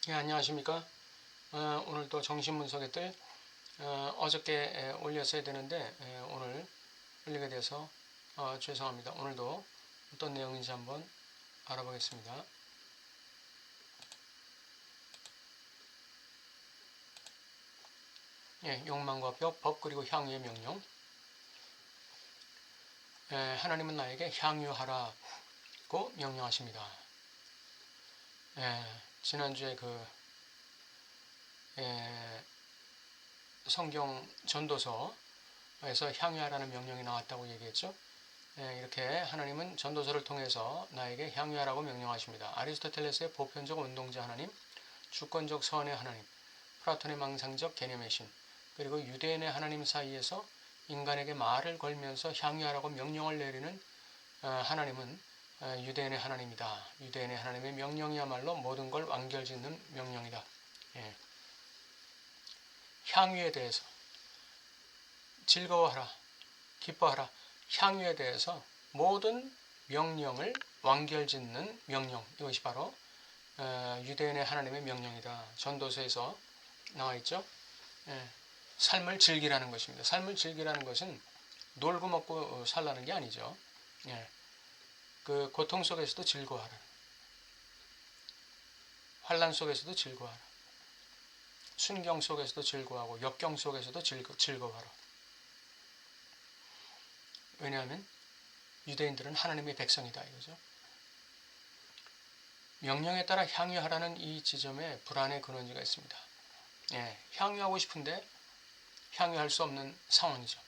예, 안녕하십니까. 오늘도 정신분석의 뜰 어저께 올렸어야 되는데 오늘 올리게 돼서 죄송합니다. 오늘도 어떤 내용인지 한번 알아보겠습니다. 예, 욕망과 벽, 법 그리고 향유의 명령. 하나님은 나에게 향유하라고 명령하십니다. 지난주에 성경 전도서에서 향유하라는 명령이 나왔다고 얘기했죠. 이렇게 하나님은 전도서를 통해서 나에게 향유하라고 명령하십니다. 아리스토텔레스의 보편적 운동자 하나님, 주권적 선의 하나님, 플라톤의 망상적 개념의 신, 그리고 유대인의 하나님 사이에서 인간에게 말을 걸면서 향유하라고 명령을 내리는 하나님은 유대인의 하나님이다. 유대인의 하나님의 명령이야말로 모든 걸 완결짓는 명령이다. 향유에 대해서 즐거워하라, 기뻐하라. 향유에 대해서 모든 명령을 완결짓는 명령, 이것이 바로 유대인의 하나님의 명령이다. 전도서에서 나와 있죠. 삶을 즐기라는 것입니다. 삶을 즐기라는 것은 놀고 먹고 살라는 게 아니죠. 그 고통 속에서도 즐거워하라. 환난 속에서도 즐거워하라. 순경 속에서도 즐거워하고 역경 속에서도 즐거워하라. 왜냐하면 유대인들은 하나님의 백성이다 이거죠. 명령에 따라 향유하라는 이 지점에 불안의 근원지가 있습니다. 향유하고 싶은데 향유할 수 없는 상황이죠.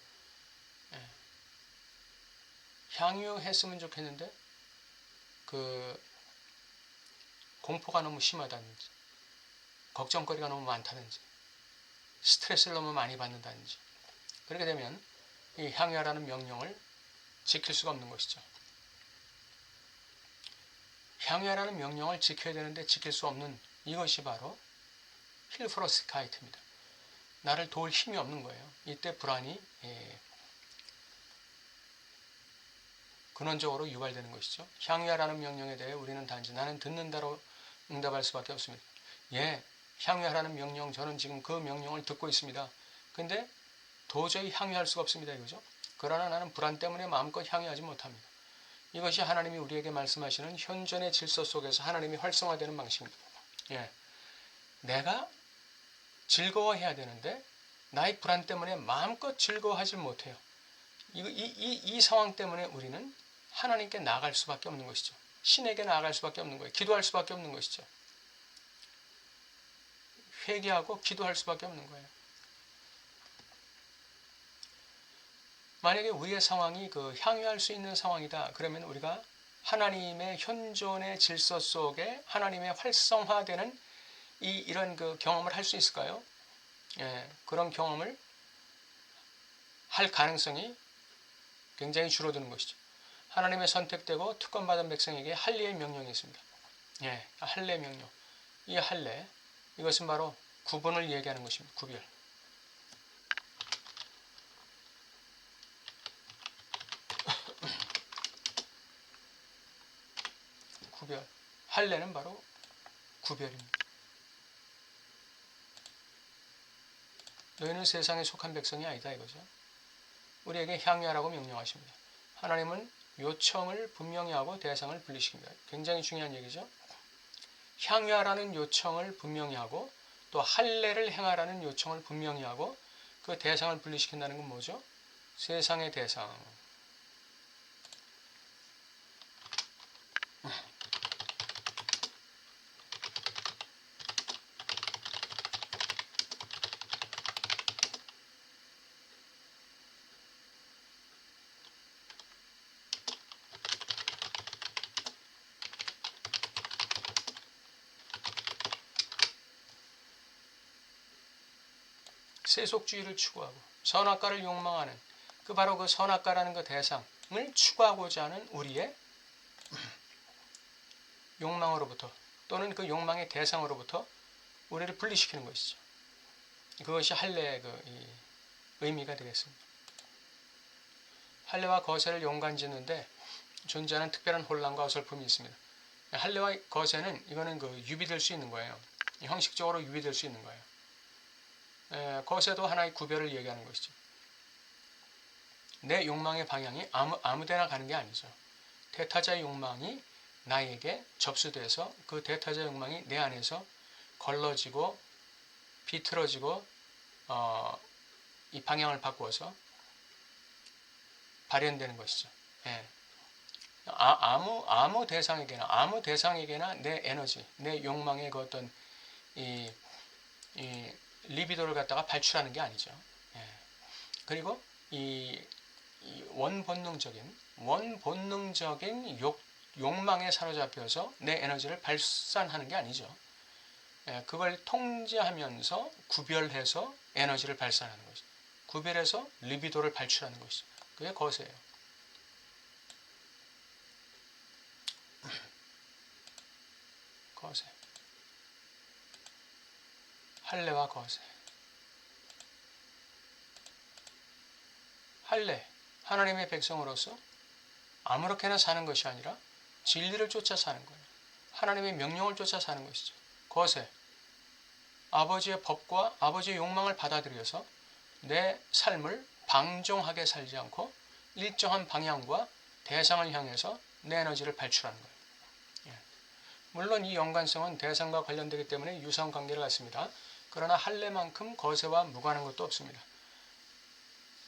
향유했으면 좋겠는데 공포가 너무 심하다든지 걱정거리가 너무 많다든지 스트레스를 너무 많이 받는다든지 그렇게 되면 이 향유하라는 명령을 지킬 수가 없는 것이죠. 향유하라는 명령을 지켜야 되는데 지킬 수 없는 이것이 바로 힐프로스카이트입니다. 나를 도울 힘이 없는 거예요. 이때 불안이 근원적으로 유발되는 것이죠. 향유하라는 명령에 대해 우리는 단지 나는 듣는다로 응답할 수밖에 없습니다. 향유하라는 명령, 저는 지금 그 명령을 듣고 있습니다. 근데 도저히 향유할 수가 없습니다 이거죠. 그러나 나는 불안 때문에 마음껏 향유하지 못합니다. 이것이 하나님이 우리에게 말씀하시는 현존의 질서 속에서 하나님이 활성화되는 방식입니다. 내가 즐거워해야 되는데 나의 불안 때문에 마음껏 즐거워하지 못해요. 이 상황 때문에 우리는 하나님께 나아갈 수밖에 없는 것이죠. 신에게 나아갈 수밖에 없는 거예요. 기도할 수밖에 없는 것이죠. 회개하고 기도할 수밖에 없는 거예요. 만약에 우리의 상황이 향유할 수 있는 상황이다. 그러면 우리가 하나님의 현존의 질서 속에 하나님의 활성화되는 이런 경험을 할 수 있을까요? 그런 경험을 할 가능성이 굉장히 줄어드는 것이죠. 하나님의 선택되고 특권받은 백성에게 할례의 명령이 있습니다. 할례 명령. 이 할례, 이것은 바로 구분을 얘기하는 것입니다. 구별. 구별. 할례는 바로 구별입니다. 너희는 세상에 속한 백성이 아니다 이거죠. 우리에게 향유하라고 명령하십니다. 하나님은 요청을 분명히 하고 대상을 분리시킵니다. 굉장히 중요한 얘기죠. 향유하라는 요청을 분명히 하고 또 할례를 행하라는 요청을 분명히 하고 그 대상을 분리시킨다는 건 뭐죠? 세상의 대상. 세속주의를 추구하고 선악과를 욕망하는 바로 그 선악과라는 그 대상을 추구하고자 하는 우리의 욕망으로부터 또는 그 욕망의 대상으로부터 우리를 분리시키는 것이죠. 그것이 할례의 의미가 되겠습니다. 할례와 거세를 연관짓는데 존재하는 특별한 혼란과 어설픔이 있습니다. 할례와 거세는 이거는 유비될 수 있는 거예요. 형식적으로 유의될 수 있는 거예요. 거기서도 하나의 구별을 얘기하는 것이죠. 내 욕망의 방향이 아무데나 가는 게 아니죠. 대타자의 욕망이 나에게 접수돼서 그 대타자 욕망이 내 안에서 걸러지고 비틀어지고 이 방향을 바꾸어서 발현되는 것이죠. 예. 아무 대상에게나 내 에너지, 내 욕망의 그 어떤 이 리비도를 갖다가 발출하는 게 아니죠. 예. 그리고 이 원본능적인 욕망에 사로잡혀서 내 에너지를 발산하는 게 아니죠. 예, 그걸 통제하면서 구별해서 에너지를 발산하는 것이죠. 구별해서 리비도를 발출하는 것이죠. 그게 거세예요. 거세. 할례와 거세. 할례, 하나님의 백성으로서 아무렇게나 사는 것이 아니라 진리를 쫓아 사는 거예요. 하나님의 명령을 쫓아 사는 것이죠. 거세, 아버지의 법과 아버지의 욕망을 받아들여서 내 삶을 방종하게 살지 않고 일정한 방향과 대상을 향해서 내 에너지를 발출하는 거예요. 예. 물론 이 연관성은 대상과 관련되기 때문에 유사한 관계를 갖습니다. 그러나 할례만큼 거세와 무관한 것도 없습니다.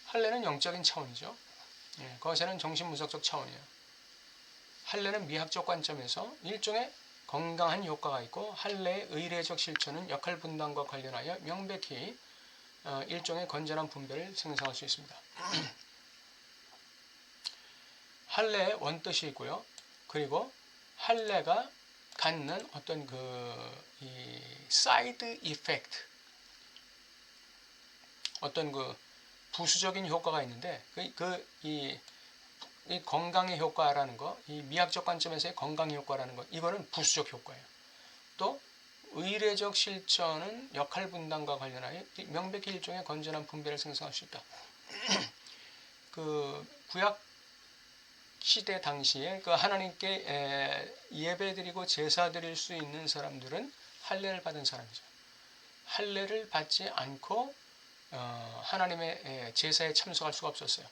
할례는 영적인 차원이죠. 예, 거세는 정신분석적 차원이에요. 할례는 미학적 관점에서 일종의 건강한 효과가 있고 할례의 의례적 실천은 역할 분담과 관련하여 명백히 일종의 건전한 분배를 생성할 수 있습니다. 할례의 원뜻이 있고요. 그리고 할례가 갖는 어떤 이 사이드 이펙트, 어떤 부수적인 효과가 있는데 이 건강의 효과라는 거, 이 미학적 관점에서의 건강의 효과라는 거, 이거는 부수적 효과예요. 또 의례적 실천은 역할 분담과 관련하여 명백히 일종의 건전한 분배를 생성할 수 있다. 구약 시대 당시에 하나님께 예배드리고 제사 드릴 수 있는 사람들은 할례를 받은 사람이죠. 할례를 받지 않고 하나님의 제사에 참석할 수가 없었어요.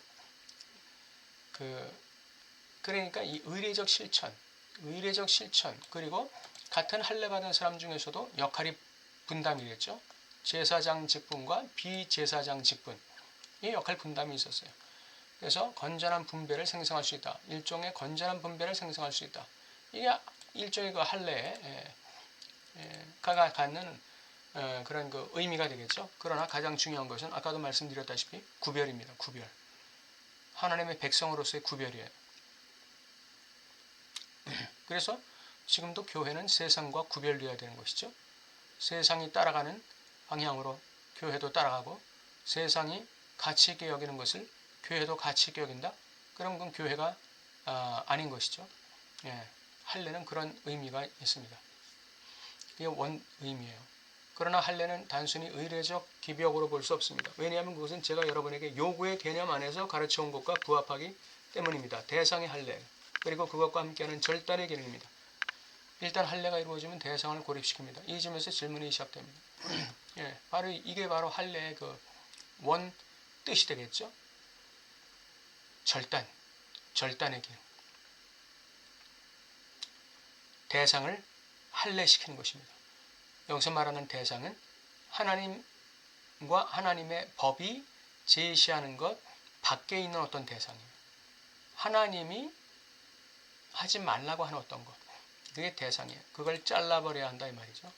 그러니까 이 의례적 실천 그리고 같은 할례 받은 사람 중에서도 역할이 분담이겠죠. 제사장 직분과 비제사장 직분, 이 역할 분담이 있었어요. 그래서 건전한 분배를 생성할 수 있다. 일종의 건전한 분배를 생성할 수 있다. 이게 일종의 할례가 갖는 그런 의미가 되겠죠. 그러나 가장 중요한 것은 아까도 말씀드렸다시피 구별입니다. 구별. 하나님의 백성으로서의 구별이에요. 그래서 지금도 교회는 세상과 구별되어야 되는 것이죠. 세상이 따라가는 방향으로 교회도 따라가고 세상이 가치 있게 여기는 것을 교회도 가치 있게 여긴다? 그럼 그건 교회가 아닌 것이죠. 예, 할례는 그런 의미가 있습니다. 이게 원 의미예요. 그러나 할례는 단순히 의례적 기벽으로 볼 수 없습니다. 왜냐하면 그것은 제가 여러분에게 요구의 개념 안에서 가르쳐온 것과 부합하기 때문입니다. 대상의 할례, 그리고 그것과 함께하는 절단의 개념입니다. 일단 할례가 이루어지면 대상을 고립시킵니다. 이 점에서 질문이 시작됩니다. 예, 이게 바로 할례의 원 뜻이 되겠죠. 절단의 기능. 대상을 할례시키는 것입니다. 여기서 말하는 대상은 하나님과 하나님의 법이 제시하는 것 밖에 있는 어떤 대상이에요. 하나님이 하지 말라고 하는 어떤 것, 그게 대상이에요. 그걸 잘라버려야 한다 이 말이죠.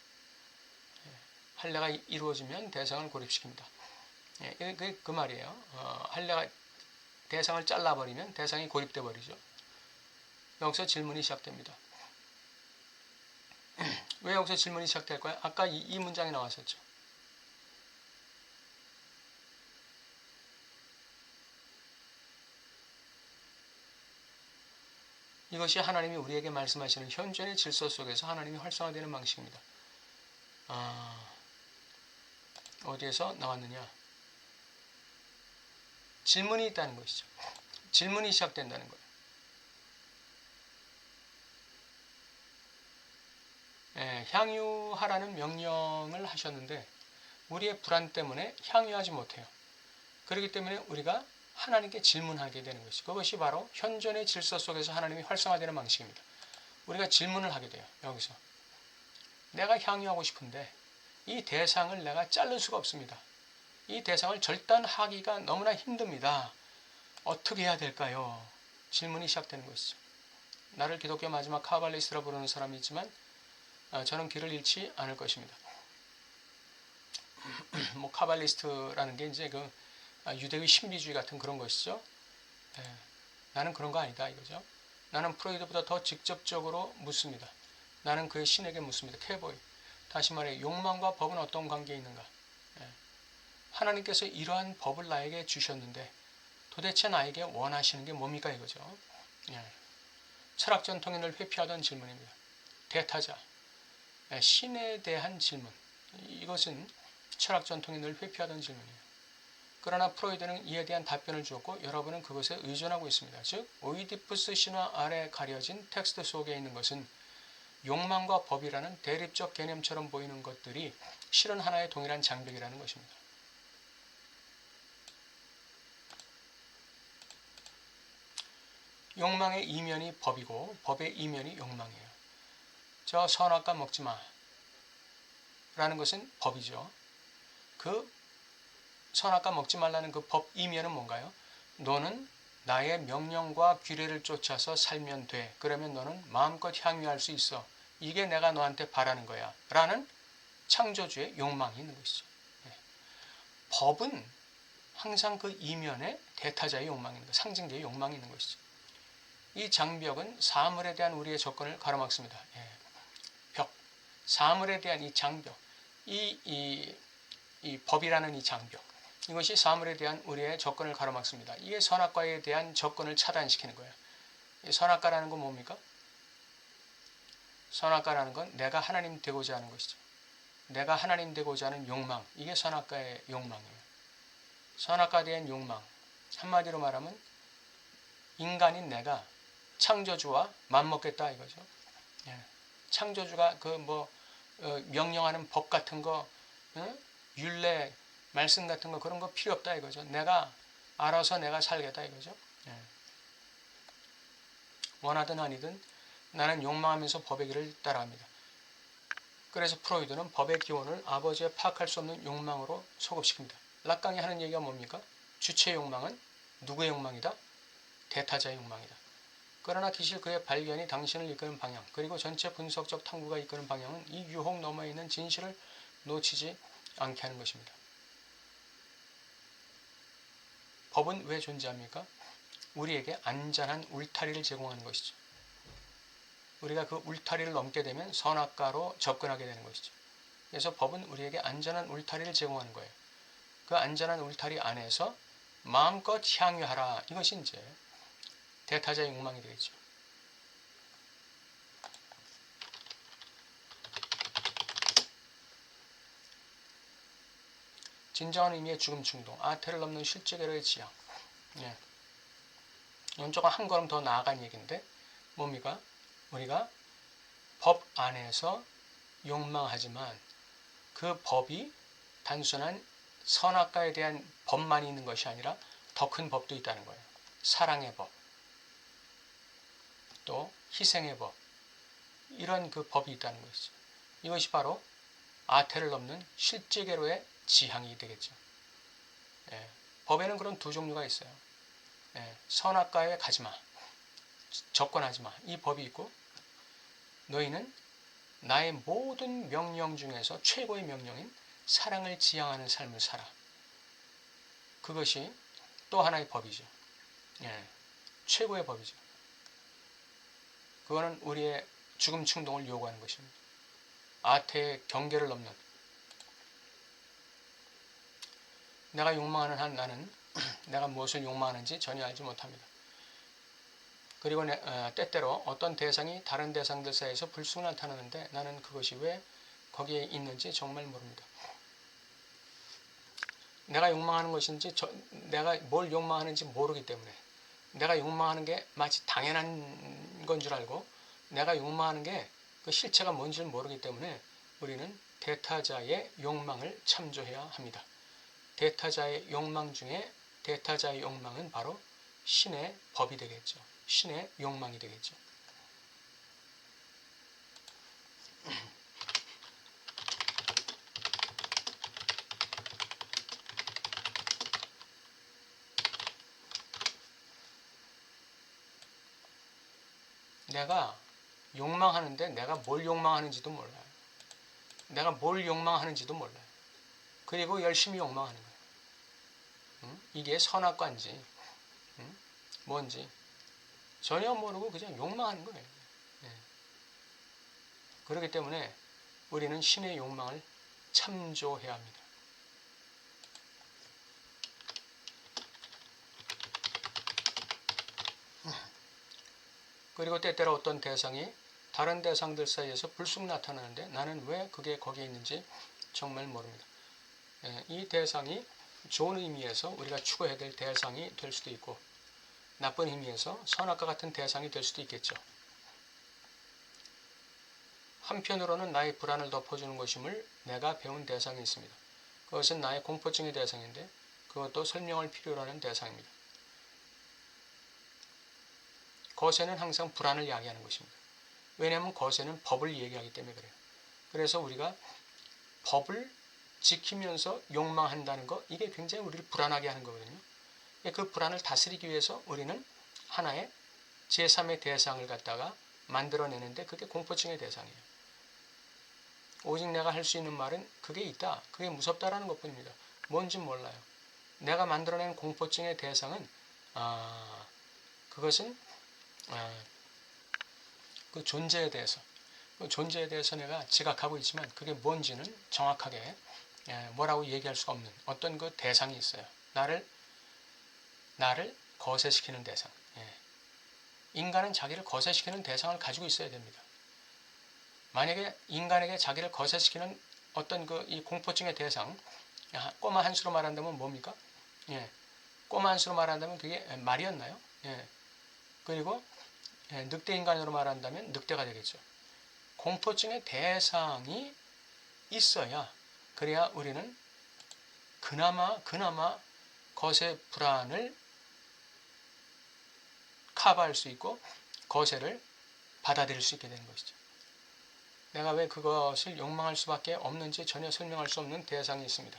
할례가 이루어지면 대상을 고립시킵니다. 그게 그 말이에요. 할례가 대상을 잘라버리면 대상이 고립돼 버리죠. 여기서 질문이 시작됩니다. 왜 여기서 질문이 시작될까요? 아까 이 문장이 나왔었죠. 이것이 하나님이 우리에게 말씀하시는 현존의 질서 속에서 하나님이 활성화되는 방식입니다. 어디에서 나왔느냐? 질문이 있다는 것이죠. 질문이 시작된다는 거예요. 향유하라는 명령을 하셨는데 우리의 불안 때문에 향유하지 못해요. 그렇기 때문에 우리가 하나님께 질문하게 되는 것이, 그것이 바로 현존의 질서 속에서 하나님이 활성화되는 방식입니다. 우리가 질문을 하게 돼요. 여기서 내가 향유하고 싶은데 이 대상을 내가 자를 수가 없습니다. 이 대상을 절단하기가 너무나 힘듭니다. 어떻게 해야 될까요? 질문이 시작되는 것이죠. 나를 기독교 마지막 카발리스트라 부르는 사람이 있지만 저는 길을 잃지 않을 것입니다. 뭐 카발리스트라는 게 이제 그 유대의 신비주의 같은 그런 것이죠. 나는 그런 거 아니다 이거죠. 나는 프로이드보다 더 직접적으로 묻습니다. 나는 그의 신에게 묻습니다. 케보이. 다시 말해 욕망과 법은 어떤 관계에 있는가? 하나님께서 이러한 법을 나에게 주셨는데 도대체 나에게 원하시는 게 뭡니까 이거죠. 철학 전통인을 회피하던 질문입니다. 대타자, 신에 대한 질문. 이것은 철학 전통이 늘 회피하던 질문이에요. 그러나 프로이드는 이에 대한 답변을 주었고 여러분은 그것에 의존하고 있습니다. 즉 오이디푸스 신화 아래 가려진 텍스트 속에 있는 것은 욕망과 법이라는 대립적 개념처럼 보이는 것들이 실은 하나의 동일한 장벽이라는 것입니다. 욕망의 이면이 법이고 법의 이면이 욕망이에요. 저 선악과 먹지 마 라는 것은 법이죠. 그 선악과 먹지 말라는 그 법 이면은 뭔가요? 너는 나의 명령과 규례를 쫓아서 살면 돼. 그러면 너는 마음껏 향유할 수 있어. 이게 내가 너한테 바라는 거야. 라는 창조주의 욕망이 있는 것이죠. 법은 항상 그 이면에 대타자의 욕망이 있는 것, 상징계의 욕망이 있는 것이죠. 이 장벽은 사물에 대한 우리의 접근을 가로막습니다. 벽, 사물에 대한 이 장벽, 이 법이라는 이 장벽, 이것이 사물에 대한 우리의 접근을 가로막습니다. 이게 선악과에 대한 접근을 차단시키는 거예요. 이 선악과라는 건 뭡니까? 선악과라는 건 내가 하나님 되고자 하는 것이죠. 내가 하나님 되고자 하는 욕망, 이게 선악과의 욕망이에요. 선악과에 대한 욕망, 한마디로 말하면 인간인 내가 창조주와 맞먹겠다 이거죠. 창조주가 명령하는 법 같은 거, 율례, 말씀 같은 거 그런 거 필요 없다 이거죠. 내가 알아서 내가 살겠다 이거죠. 원하든 아니든 나는 욕망하면서 법의 길을 따라갑니다. 그래서 프로이드는 법의 기원을 아버지의 파악할 수 없는 욕망으로 소급시킵니다. 락강이 하는 얘기가 뭡니까? 주체의 욕망은 누구의 욕망이다? 대타자의 욕망이다. 그러나 기실 그의 발견이 당신을 이끄는 방향, 그리고 전체 분석적 탐구가 이끄는 방향은 이 유혹 너머에 있는 진실을 놓치지 않게 하는 것입니다. 법은 왜 존재합니까? 우리에게 안전한 울타리를 제공하는 것이죠. 우리가 그 울타리를 넘게 되면 선악과로 접근하게 되는 것이죠. 그래서 법은 우리에게 안전한 울타리를 제공하는 거예요. 그 안전한 울타리 안에서 마음껏 향유하라. 이것이 이제 대타자의 욕망이 되겠죠. 진정한 의미의 죽음 충동, 아태를 넘는 실제계로의 지향. 이건 조금 한 걸음 더 나아간 얘기인데 뭡니까? 우리가 법 안에서 욕망하지만 그 법이 단순한 선악과에 대한 법만 있는 것이 아니라 더 큰 법도 있다는 거예요. 사랑의 법, 또 희생의 법, 이런 그 법이 있다는 것이죠. 이것이 바로 아태를 넘는 실제계로의 지향이 되겠죠. 법에는 그런 두 종류가 있어요. 선악과에 가지마, 접근하지마, 이 법이 있고, 너희는 나의 모든 명령 중에서 최고의 명령인 사랑을 지향하는 삶을 살아. 그것이 또 하나의 법이죠. 최고의 법이죠. 그거는 우리의 죽음 충동을 요구하는 것입니다. 아태의 경계를 넘는, 내가 욕망하는 한 나는 내가 무엇을 욕망하는지 전혀 알지 못합니다. 그리고 때때로 어떤 대상이 다른 대상들 사이에서 불쑥 나타나는데 나는 그것이 왜 거기에 있는지 정말 모릅니다. 내가 욕망하는 것인지 내가 뭘 욕망하는지 모르기 때문에 내가 욕망하는 게 마치 당연한 건 줄 알고 내가 욕망하는 게 그 실체가 뭔지를 모르기 때문에 우리는 대타자의 욕망을 참조해야 합니다. 대타자의 욕망 중에 대타자의 욕망은 바로 신의 법이 되겠죠. 신의 욕망이 되겠죠. 내가 욕망하는데 내가 뭘 욕망하는지도 몰라요. 내가 뭘 욕망하는지도 몰라요. 그리고 열심히 욕망하는 거예요. 이게 선악관지 뭔지 전혀 모르고 그냥 욕망하는 거예요. 그렇기 때문에 우리는 신의 욕망을 참조해야 합니다. 그리고 때때로 어떤 대상이 다른 대상들 사이에서 불쑥 나타나는데 나는 왜 그게 거기에 있는지 정말 모릅니다. 이 대상이 좋은 의미에서 우리가 추구해야 될 대상이 될 수도 있고 나쁜 의미에서 선악과 같은 대상이 될 수도 있겠죠. 한편으로는 나의 불안을 덮어주는 것임을 내가 배운 대상이 있습니다. 그것은 나의 공포증의 대상인데 그것도 설명을 필요로 하는 대상입니다. 거세는 항상 불안을 이야기하는 것입니다. 왜냐하면 거세는 법을 얘기하기 때문에 그래요. 그래서 우리가 법을 지키면서 욕망한다는 것, 이게 굉장히 우리를 불안하게 하는 거거든요. 그 불안을 다스리기 위해서 우리는 하나의 제3의 대상을 갖다가 만들어내는데 그게 공포증의 대상이에요. 오직 내가 할 수 있는 말은 그게 있다. 그게 무섭다라는 것뿐입니다. 뭔지 몰라요. 내가 만들어낸 공포증의 대상은 그것은 그 존재에 대해서 내가 지각하고 있지만 그게 뭔지는 정확하게 뭐라고 얘기할 수가 없는 어떤 그 대상이 있어요. 나를 거세시키는 대상. 인간은 자기를 거세시키는 대상을 가지고 있어야 됩니다. 만약에 인간에게 자기를 거세시키는 어떤 그 이 공포증의 대상, 꼬마 한 수로 말한다면 뭡니까? 꼬마 한 수로 말한다면 그게 말이었나요? 그리고 늑대 인간으로 말한다면 늑대가 되겠죠. 공포증의 대상이 있어야 그래야 우리는 그나마 거세 불안을 커버할 수 있고 거세를 받아들일 수 있게 되는 것이죠. 내가 왜 그것을 욕망할 수밖에 없는지 전혀 설명할 수 없는 대상이 있습니다.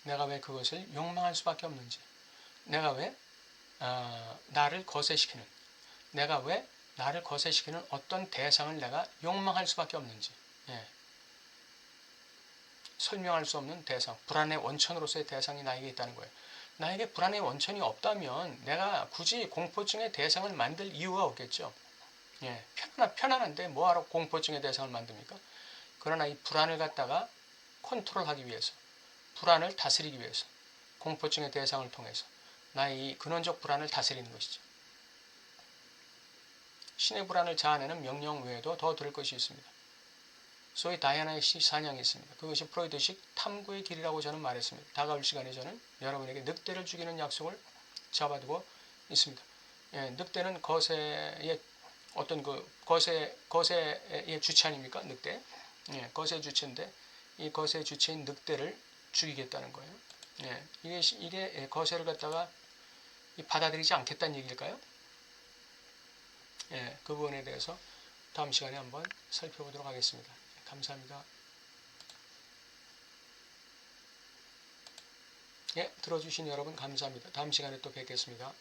내가 왜 그것을 욕망할 수밖에 없는지, 내가 왜 나를 거세시키는, 내가 왜 나를 거세시키는 어떤 대상을 내가 욕망할 수밖에 없는지, 설명할 수 없는 대상, 불안의 원천으로서의 대상이 나에게 있다는 거예요. 나에게 불안의 원천이 없다면 내가 굳이 공포증의 대상을 만들 이유가 없겠죠. 편안한데 뭐하러 공포증의 대상을 만듭니까? 그러나 이 불안을 갖다가 컨트롤하기 위해서, 불안을 다스리기 위해서 공포증의 대상을 통해서 나의 이 근원적 불안을 다스리는 것이죠. 신의 불안을 자아내는 명령 외에도 더 들을 것이 있습니다. 소위 다이아나의 사냥이 있습니다. 그것이 프로이드식 탐구의 길이라고 저는 말했습니다. 다가올 시간에 저는 여러분에게 늑대를 죽이는 약속을 잡아두고 있습니다. 늑대는 거세의 어떤 그 거세의 주체 아닙니까? 늑대. 거세의 주체인데 이 거세의 주체인 늑대를 죽이겠다는 거예요. 이게 거세를 갖다가 받아들이지 않겠다는 얘기일까요? 그 부분에 대해서 다음 시간에 한번 살펴보도록 하겠습니다. 감사합니다. 들어주신 여러분 감사합니다. 다음 시간에 또 뵙겠습니다.